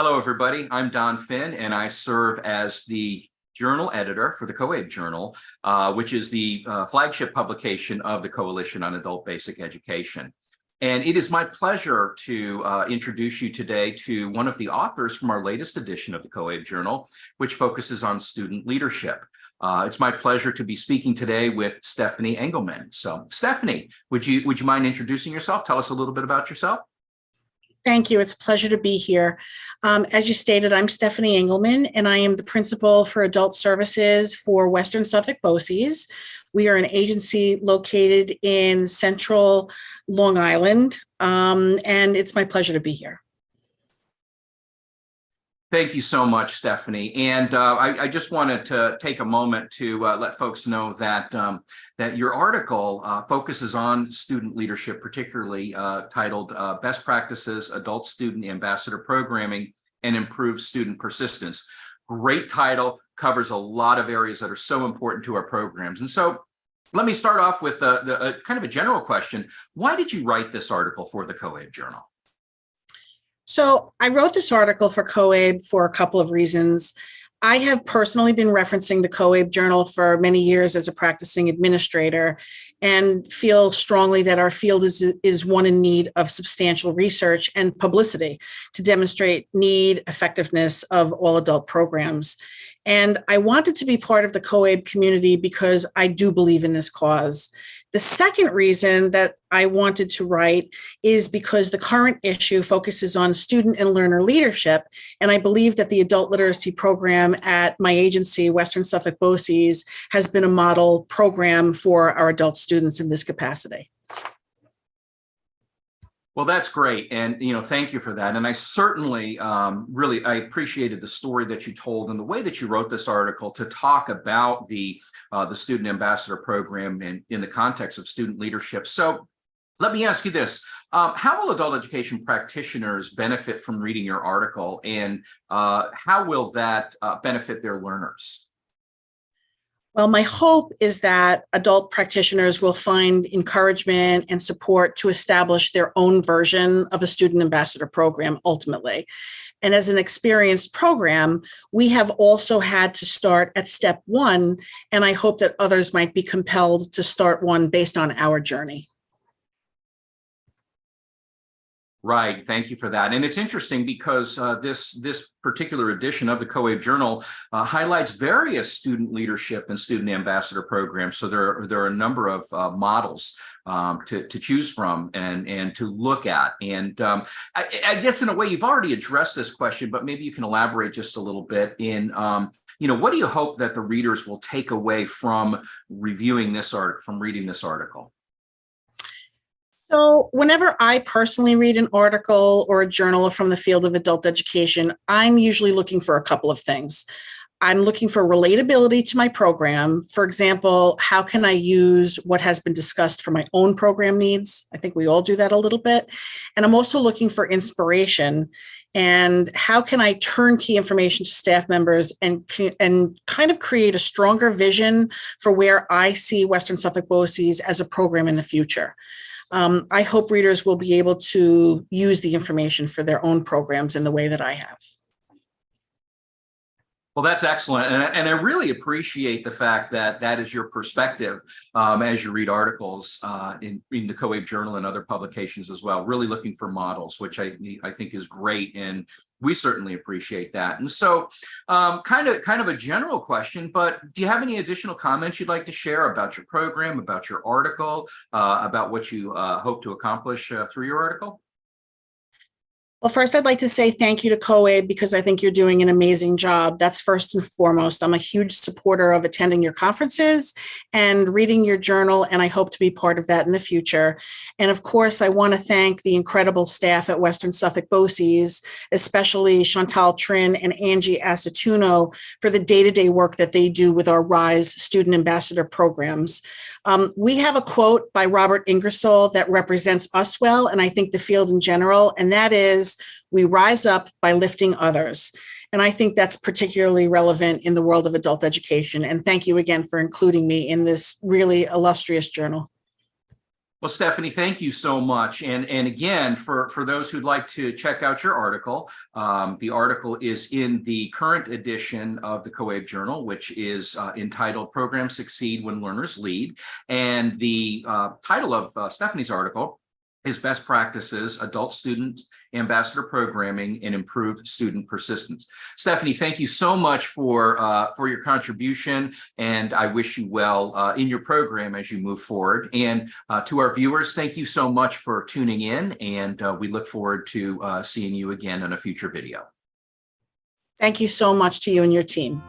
Hello, everybody. I'm Don Finn, and I serve as the journal editor for the COABE Journal, which is the flagship publication of the Coalition on Adult Basic Education. And it is my pleasure to introduce you today to one of the authors from our latest edition of the COABE Journal, which focuses on student leadership. It's my pleasure to be speaking today with Stephanie Engelmann. So, Stephanie, would you mind introducing yourself? Tell us a little bit about yourself. Thank you. It's a pleasure to be here. As you stated, I'm Stephanie Engelmann, and I am the principal for adult services for Western Suffolk BOCES. We are an agency located in central Long Island, and it's my pleasure to be here. Thank you so much, Stephanie. And I just wanted to take a moment to let folks know that that your article focuses on student leadership, particularly titled Best Practices, Adult Student Ambassador Programming, and Improved Student Persistence. Great title, covers a lot of areas that are so important to our programs. And so let me start off with a kind of a general question. Why did you write this article for the COABE Journal? So I wrote this article for COABE for a couple of reasons. I have personally been referencing the COABE Journal for many years as a practicing administrator and feel strongly that our field is one in need of substantial research and publicity to demonstrate need, effectiveness of all adult programs. And I wanted to be part of the COABE community because I do believe in this cause. The second reason that I wanted to write is because the current issue focuses on student and learner leadership, and I believe that the adult literacy program at my agency, Western Suffolk BOCES, has been a model program for our adult students in this capacity. Well, that's great. And, thank you for that. And I certainly I appreciated the story that you told and the way that you wrote this article to talk about the Student Ambassador Program in the context of student leadership. So let me ask you this. How will adult education practitioners benefit from reading your article, and how will that benefit their learners? Well, my hope is that adult practitioners will find encouragement and support to establish their own version of a student ambassador program ultimately. And as an experienced program, we have also had to start at step one, and I hope that others might be compelled to start one based on our journey. Right. Thank you for that. And it's interesting because this particular edition of the COABE Journal highlights various student leadership and student ambassador programs. So there are a number of models to choose from and to look at. And I guess in a way you've already addressed this question, but maybe you can elaborate just a little bit in what do you hope that the readers will take away from reviewing this article, from reading this article? So whenever I personally read an article or a journal from the field of adult education, I'm usually looking for a couple of things. I'm looking for relatability to my program. For example, how can I use what has been discussed for my own program needs? I think we all do that a little bit. And I'm also looking for inspiration. And how can I turn key information to staff members and kind of create a stronger vision for where I see Western Suffolk BOCES as a program in the future? I hope readers will be able to use the information for their own programs in the way that I have. Well, that's excellent. And I really appreciate the fact that that is your perspective as you read articles in the COABE Journal and other publications as well, really looking for models, which I think is great. And we certainly appreciate that. And so kind of a general question, but do you have any additional comments you'd like to share about your program, about your article, about what you hope to accomplish through your article? Well, first, I'd like to say thank you to COABE because I think you're doing an amazing job. That's first and foremost. I'm a huge supporter of attending your conferences and reading your journal, and I hope to be part of that in the future. And of course, I want to thank the incredible staff at Western Suffolk BOCES, especially Chantal Trin and Angie Acetuno, for the day-to-day work that they do with our RISE student ambassador programs. We have a quote by Robert Ingersoll that represents us well, and I think the field in general, and that is, we rise up by lifting others. And I think that's particularly relevant in the world of adult education. And thank you again for including me in this really illustrious journal. Well, Stephanie, thank you so much. And again, for those who'd like to check out your article, the article is in the current edition of the COABE Journal, which is entitled Programs Succeed When Learners Lead. And the title of Stephanie's article is Best Practices, Adult Student Ambassador Programming, and Improved Student Persistence. Stephanie, thank you so much for your contribution, and I wish you well in your program as you move forward. And to our viewers, thank you so much for tuning in, and we look forward to seeing you again in a future video. Thank you so much to you and your team.